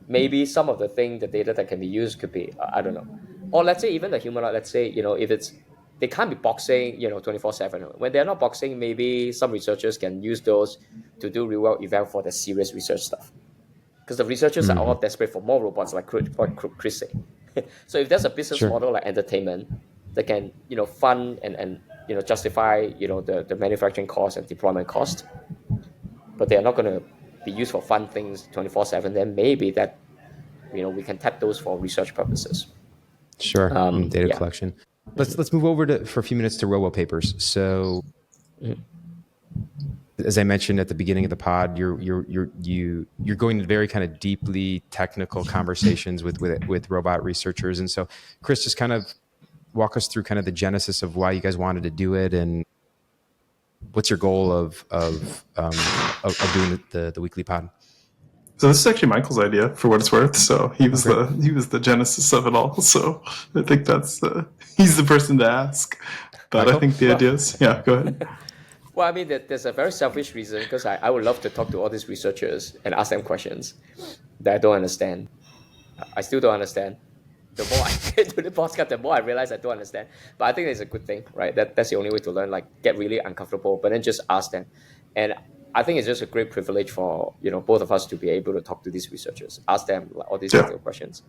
Maybe some of the data that can be used could be, I don't know. Or let's say even the humanoid, let's say, if they can't be boxing, 24/7. When they're not boxing, maybe some researchers can use those to do real world event for the serious research stuff. Because the researchers are all desperate for more robots, like what Chris said. So if there's a business model like entertainment that can, fund and justify, the manufacturing cost and deployment cost, but they're not going to be used for fun things 24/7, then maybe that, we can tap those for research purposes. Sure. Data collection. Let's move over for a few minutes to Robopapers. So, as I mentioned at the beginning of the pod, you're going to very kind of deeply technical conversations with robot researchers, and so Chris, just kind of walk us through kind of the genesis of why you guys wanted to do it, and what's your goal of doing the weekly pod. So this is actually Michael's idea, for what it's worth. So he was the genesis of it all. So I think he's the person to ask. But Michael? I think the idea is, go ahead. Well, I mean, there's a very selfish reason because I would love to talk to all these researchers and ask them questions that I don't understand. I still don't understand. The more I get to the podcast, the more I realize I don't understand. But I think it's a good thing, right? That's the only way to learn. Like, get really uncomfortable, but then just ask them. And I think it's just a great privilege for both of us to be able to talk to these researchers, ask them all these questions,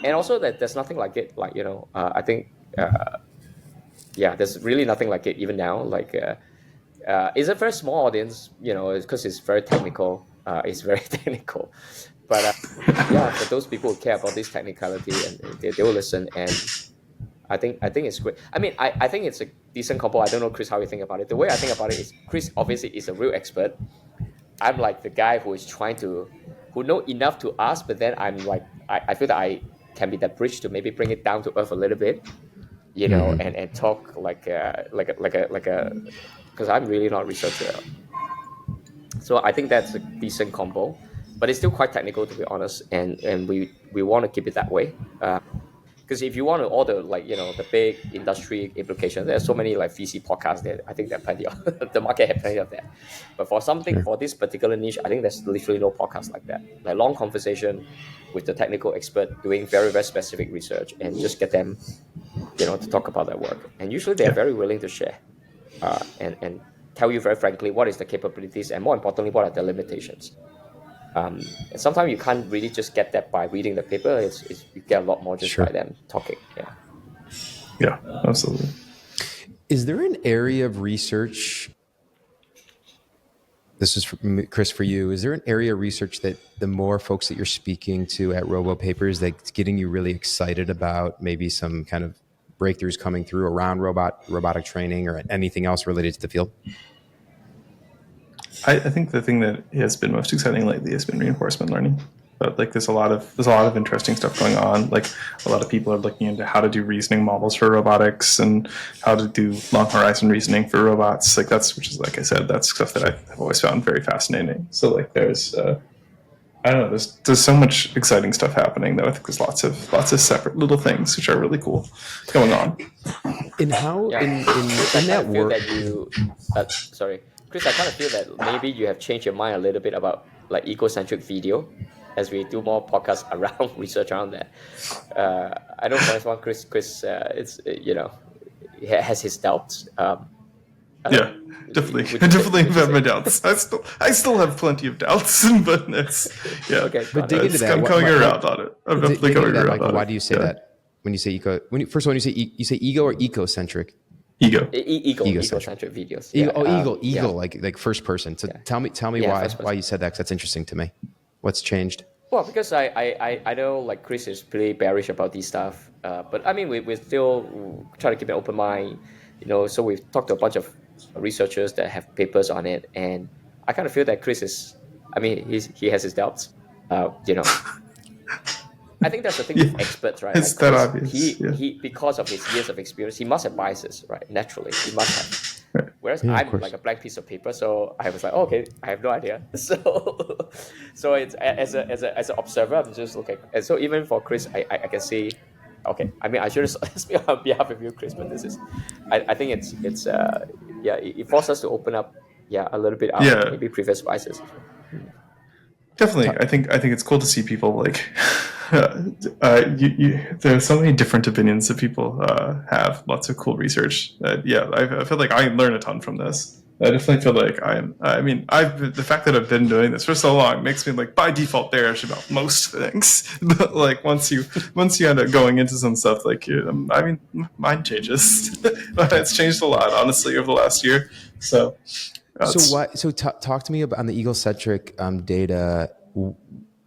and also that there's nothing like it. Like I think there's really nothing like it even now. Like it's a very small audience, because it's very technical. It's very technical, but for those people who care about this technicality and they will listen. And I think it's great. I mean, I think it's a decent combo. I don't know, Chris, how you think about it. The way I think about it is Chris obviously is a real expert. I'm like the guy who know enough to ask, but then I'm like, I feel that I can be that bridge to maybe bring it down to earth a little bit, and talk like a, because I'm really not a researcher. So I think that's a decent combo, but it's still quite technical, to be honest, and we want to keep it that way. Because if you want all the the big industry implications, there's so many like VC podcasts there. I think there are plenty of the market has plenty of that. But for something for this particular niche, I think there's literally no podcast like that. Like long conversation with the technical expert doing very, very specific research and just get them, to talk about their work. And usually they're very willing to share, and tell you very frankly what is the capabilities and more importantly what are the limitations. And sometimes you can't really just get that by reading the paper. It's you get a lot more just by them talking. Yeah, absolutely. Is there an area of research this is for, Chris, for you. Is there an area of research that the more folks that you're speaking to at Robopapers that's getting you really excited about maybe some kind of breakthroughs coming through around robotic training or anything else related to the field? I think the thing that has been most exciting lately has been reinforcement learning. But like there's a lot of interesting stuff going on. Like a lot of people are looking into how to do reasoning models for robotics and how to do long horizon reasoning for robots. Like which is like I said, that's stuff that I've always found very fascinating. So like there's I don't know, there's so much exciting stuff happening that I think there's lots of separate little things which are really cool going on. And how in that feel work that you sorry, Chris, I kind of feel that maybe you have changed your mind a little bit about like egocentric video as we do more podcasts around research around that. I know for one, Chris, it's he has his doubts. Yeah, definitely. I definitely have my doubts. I still have plenty of doubts, but it's Okay, but dig into that. I'm coming around on it. I'm definitely coming around on it. Why do you say that when you say eco? First of all, when you say ego or ecocentric? Ego. Egocentric videos. Eagle, like first person. So tell me why you said that, because that's interesting to me. What's changed? Well, because I know like Chris is pretty bearish about these stuff, but I mean we still try to keep an open mind, So we've talked to a bunch of researchers that have papers on it, and I kind of feel that Chris is, I mean, he has his doubts, I think that's the thing with experts, right? It's like that Chris, obvious. He because of his years of experience, he must have biases, right? Naturally, he must have. Right. Whereas Yeah, of I'm course. like a blank piece of paper, so I was like, okay, I have no idea. So it's as an observer, I'm just looking. And so even for Chris, I can see. Okay, I mean, I should speak on behalf of you, Chris, but this is, I think it's it forces us to open up, a little bit out, maybe previous biases. Definitely, I think it's cool to see people like there are so many different opinions that people have. Lots of cool research. I feel like I learn a ton from this. I definitely feel like the fact that I've been doing this for so long makes me like by default bearish about most things. But like once you end up going into some stuff, like mine changes. It's changed a lot, honestly, over the last year. So. Talk to me about on the egocentric data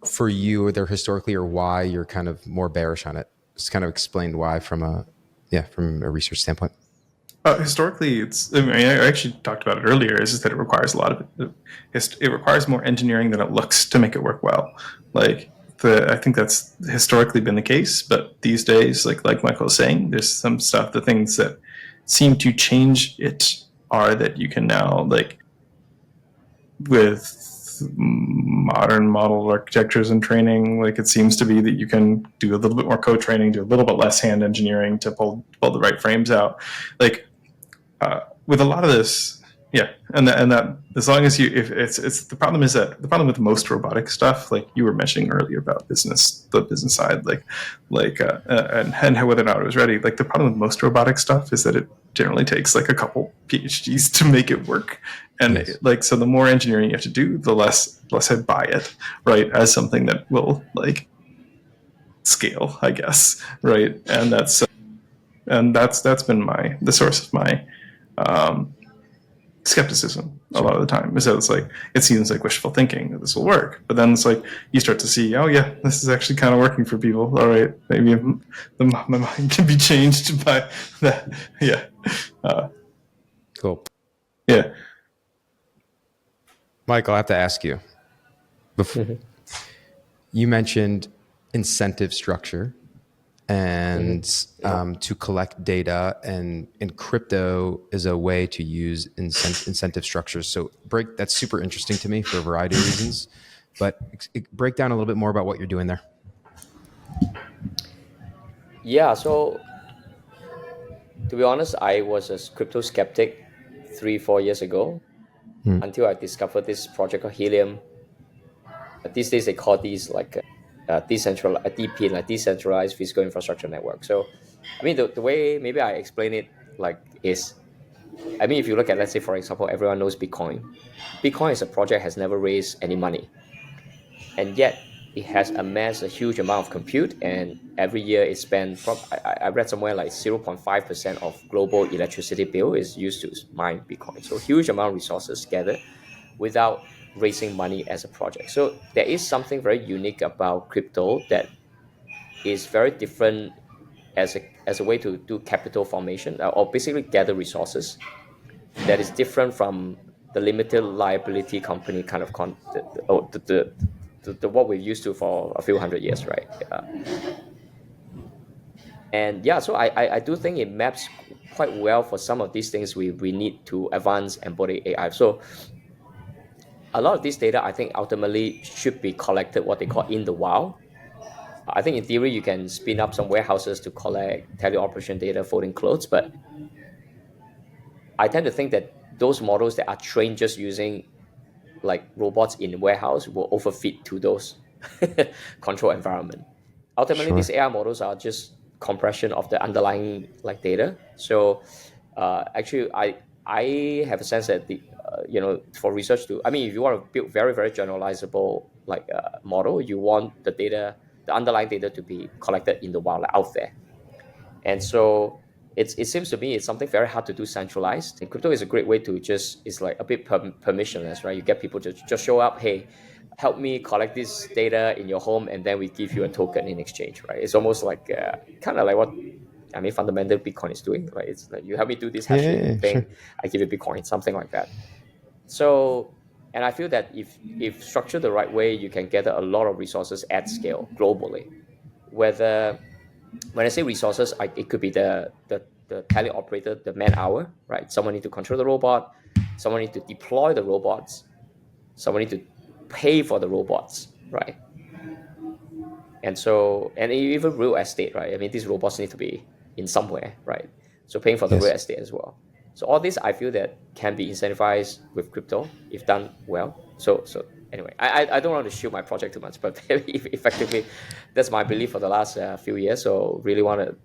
for you, either historically or why you're kind of more bearish on it. Just kind of explain why from a research standpoint. Historically, I actually talked about it earlier. Is just that it requires a lot of it requires more engineering than it looks to make it work well. Like I think that's historically been the case, but these days, like Michael was saying, there's some stuff. The things that seem to change it are that you can now, like, with modern model architectures and training, like it seems to be that you can do a little bit more code training, do a little bit less hand engineering to pull the right frames out. Like with a lot of this, and that as long as the problem with most robotic stuff, like you were mentioning earlier about the business side, and whether or not it was ready. Like the problem with most robotic stuff is that it generally takes like a couple PhDs to make it work, and Yes. so the more engineering you have to do, the less I buy it, right, as something that will like scale, I guess, right, and that's been the source of my skepticism a lot of the time, is that it's like it seems like wishful thinking that this will work, but then it's like you start to see, oh yeah, this is actually kind of working for people. All right, maybe my mind can be changed by that. Cool. Yeah. Michael, I have to ask you. Before you mentioned incentive structure and to collect data, and crypto is a way to use incentive structures. So that's super interesting to me for a variety of reasons, but break down a little bit more about what you're doing there. Yeah, so to be honest, I was a crypto skeptic 3-4 years ago until I discovered this project called Helium. These days they call these like DP, like decentralized physical infrastructure network. So, I mean, the way maybe I explain it like is, I mean, if you look at, let's say, for example, everyone knows Bitcoin. Bitcoin as a project has never raised any money, and yet it has amassed a huge amount of compute, and every year it's spent from, I read somewhere like 0.5% of global electricity bill is used to mine Bitcoin. So huge amount of resources gathered. without raising money as a project. So there is something very unique about crypto that is very different as a way to do capital formation, or basically gather resources, that is different from the limited liability company kind of the what we're used to for a few hundred years, right? And yeah, so I do think it maps quite well for some of these things we need to advance embodied AI. So a lot of this data, I think, ultimately should be collected what they call in the wild. I think in theory you can spin up some warehouses to collect teleoperation data, folding clothes, but I tend to think that those models that are trained just using like robots in warehouse will overfit to those control environment. Ultimately, Sure. these AI models are just compression of the underlying like data. So actually, I have a sense that for research to, I mean, if you want to build very very generalizable like model, you want the data, the underlying data to be collected in the wild, like, out there. And so it seems to me it's something very hard to do centralized. And crypto is a great way to just, it's like a bit permissionless, right? You get people to just show up, hey, help me collect this data in your home, and then we give you a token in exchange, right? It's almost like kind of like what, I mean, fundamental Bitcoin is doing, right? It's like you help me do this hashing thing, Sure. I give you Bitcoin, something like that. So, and I feel that if structured the right way, you can gather a lot of resources at scale globally. Whether, when I say resources, it could be the teleoperator, the man hour, right? Someone need to control the robot, someone need to deploy the robots, someone need to pay for the robots, right? And so, and even real estate, right? I mean, these robots need to be in somewhere, right? So paying for the Yes. real estate as well. So all this, I feel that can be incentivized with crypto if done well. So anyway, I don't want to shoot my project too much, but effectively, that's my belief for the last few years. So really want to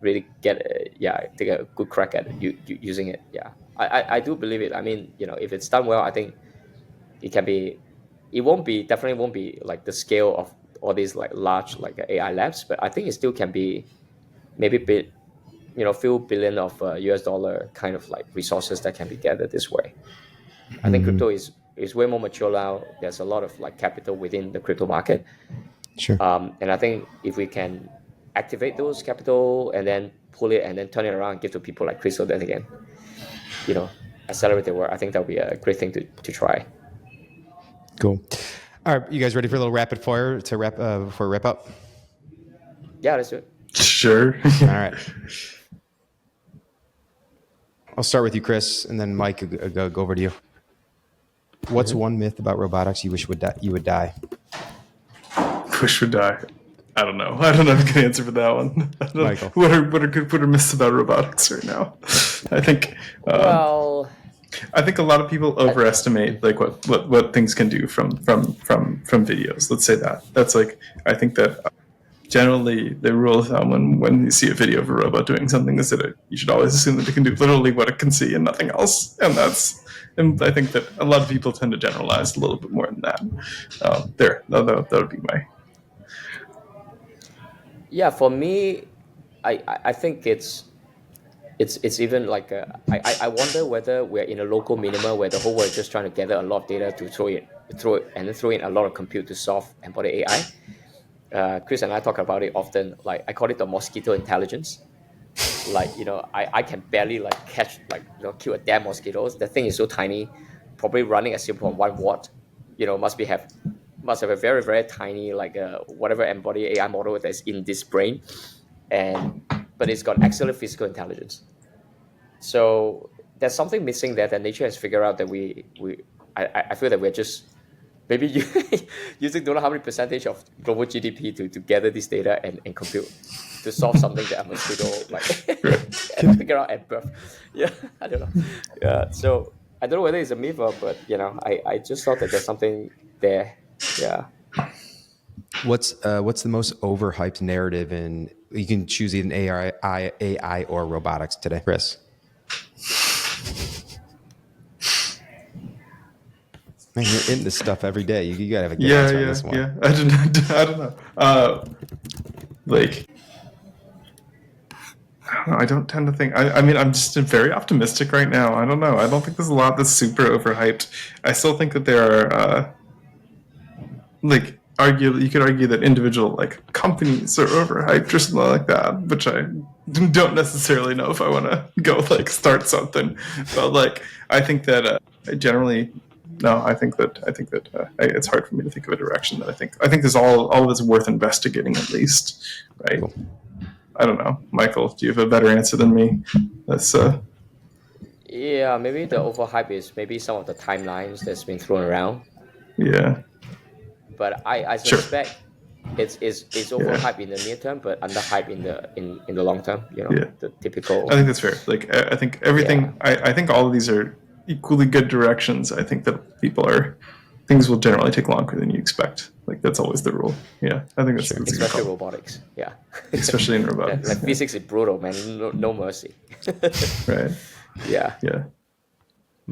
really take a good crack at it, using it. Yeah, I do believe it. I mean, if it's done well, I think it can be. It definitely won't be like the scale of all these like large like AI labs, but I think it still can be maybe few billion of US dollar kind of like resources that can be gathered this way. I think crypto is way more mature now. There's a lot of like capital within the crypto market. Sure. And I think if we can activate those capital and then pull it and then turn it around and give to people like Chris, so then again, accelerate their work, I think that would be a great thing to try. Cool. All right, you guys ready for a little rapid fire to wrap before we wrap up? Yeah, let's do it. Sure. All right. I'll start with you, Chris, and then Mike, go over to you. What's one myth about robotics you wish you would die? Wish would die. I don't know. I don't have a good answer for that one. Michael. What are myths about robotics right now? I think. I think a lot of people overestimate like what things can do from videos. Let's say that. That's like, I think that generally the rule of thumb when you see a video of a robot doing something is that you should always assume that it can do literally what it can see and nothing else. And I think that a lot of people tend to generalize a little bit more than that. That would be my. Yeah, for me, I think it's even like I wonder whether we're in a local minima where the whole world is just trying to gather a lot of data to throw in a lot of compute to solve embodied AI. Chris and I talk about it often. Like, I call it the mosquito intelligence. Like, I can barely like catch, like, kill a damn mosquitoes. The thing is so tiny, probably running at 0.1 watt. Must have a very very tiny like whatever embodied AI model that's in this brain, but it's got excellent physical intelligence. So there's something missing there that nature has figured out that I feel that we're just maybe using don't know how many percentage of global GDP to gather this data and compute to solve something that a mosquito like figure out at birth. Yeah, I don't know. Yeah, so I don't know whether it's a myth or, but I just thought that there's something there. Yeah. What's the most overhyped narrative in? You can choose either AI or robotics today, Chris. Man, you're in this stuff every day. You gotta have a good answer on this one. Yeah. I don't know. Like, I don't tend to think. I mean, I'm just very optimistic right now. I don't know. I don't think there's a lot that's super overhyped. I still think that there are, you could argue that individual companies are overhyped or something like that, which I don't necessarily know if I want to go start something. But I think that generally. No, I think that it's hard for me to think of a direction that I think there's all of it's worth investigating at least, right? Cool. I don't know, Michael. Do you have a better answer than me? That's Yeah, maybe the overhype is maybe some of the timelines that's been thrown around. Yeah. But I suspect it's overhyped in the near term, but underhyped in the long term. The typical. I think that's fair. I think everything. Yeah. I think all of these are equally good directions. I think that things will generally take longer than you expect. That's always the rule. Yeah, I think that's especially robotics. Yeah, especially in robotics. Physics is brutal, man. No mercy. Right. Yeah. Yeah.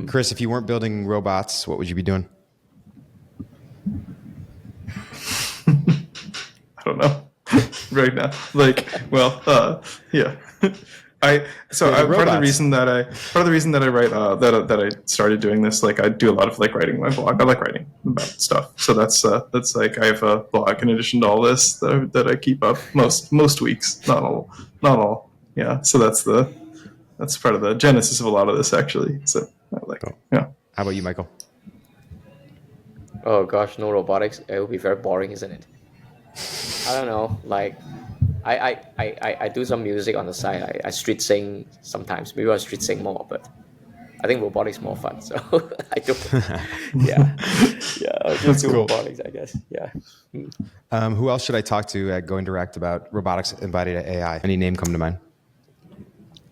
Chris, if you weren't building robots, what would you be doing? I don't know. Right now, yeah. Part of the reason that I write that I started doing this, I do a lot of writing my blog. I like writing about stuff, so that's I have a blog in addition to all this that I keep up most weeks, not all. Yeah, so that's part of the genesis of a lot of this actually. So cool. Yeah. How about you, Michael? Oh gosh, no robotics. It would be very boring, isn't it? I don't know. I do some music on the side. I street sing sometimes. Maybe I street sing more, but I think robotics more fun. So I don't. Yeah. I'll just do robotics, I guess. Yeah. Who else should I talk to at Going Direct about robotics embodied AI? Any name come to mind?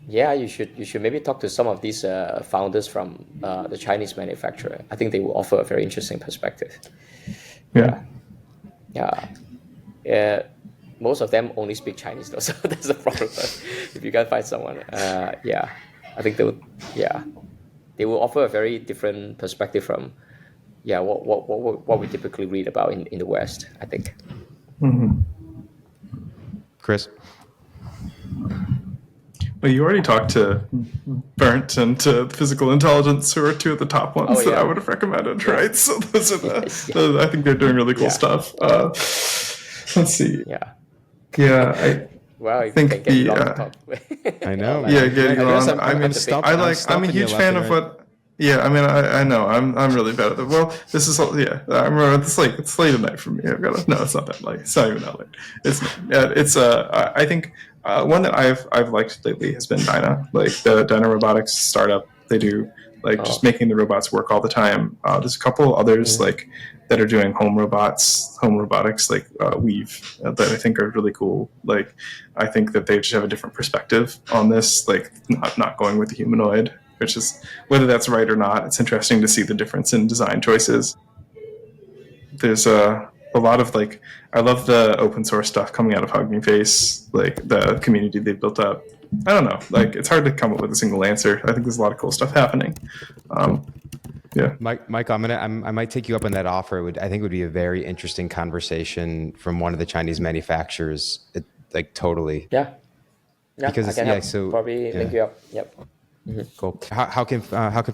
Yeah, you should maybe talk to some of these founders from the Chinese manufacturer. I think they will offer a very interesting perspective. Yeah. Most of them only speak Chinese though, so that's the problem. If you can find someone, I think they will offer a very different perspective from what we typically read about in the West, I think. Mm-hmm. Chris? Well, you already talked to Bernd and to Physical Intelligence, who are two of the top ones that I would have recommended, right? So those are I think they're doing really cool stuff. Let's see. Yeah, I think I know. Yeah, getting on. I'm a huge fan of what. Yeah, I mean, I know. I'm really bad at it. Well, this is I remember it's late at night for me. No, it's not that late. It's not even that late. I think one that I've liked lately has been Dyna, the Dyna Robotics startup. They do just making the robots work all the time. There's a couple others that are doing home robotics, Weave, that I think are really cool. I think that they just have a different perspective on this, not going with the humanoid, which is, whether that's right or not, it's interesting to see the difference in design choices. There's a lot of I love the open source stuff coming out of Hugging Face, the community they've built up. I don't know, it's hard to come up with a single answer. I think there's a lot of cool stuff happening. Yeah, Mike, I might take you up on that offer. I think it would be a very interesting conversation from one of the Chinese manufacturers. Totally. Yeah. Because I can probably link you up. Yep. Mm-hmm. Cool. How can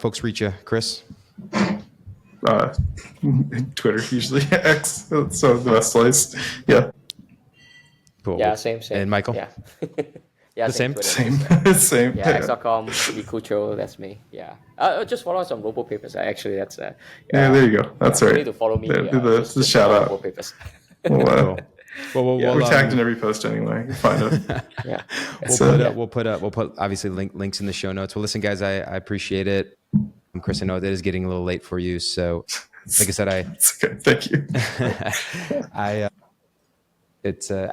folks reach you, Chris? Twitter, usually X. So the best place. Yeah. Cool. Yeah, same. And Michael? Yeah. Yeah, the same? Same. Yeah, X.com, Likucho, that's me. Yeah. Just follow us on Robopapers. Actually, that's... yeah, there you go. That's right. You need to follow me. The shout out. Robopapers. Well, we'll we're tagged in every post anyway. You find it. Yeah. We'll put obviously links in the show notes. Well, listen, guys, I appreciate it. Chris, I know that is getting a little late for you, so like I said, it's okay. Thank you. I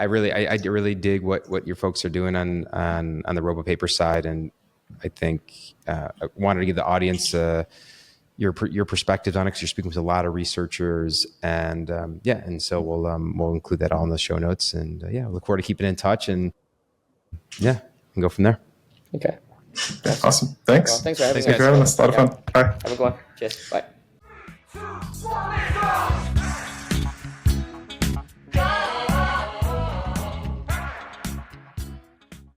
really dig what your folks are doing on the Robopaper side, and I think I wanted to give the audience your perspectives on it, because you're speaking with a lot of researchers, and and so we'll include that all in the show notes, and look forward to keeping in touch, and and go from there. Okay. Awesome. Thanks. Well, thanks for having us. A lot of fun. Bye. Have a good one. Cheers. Bye.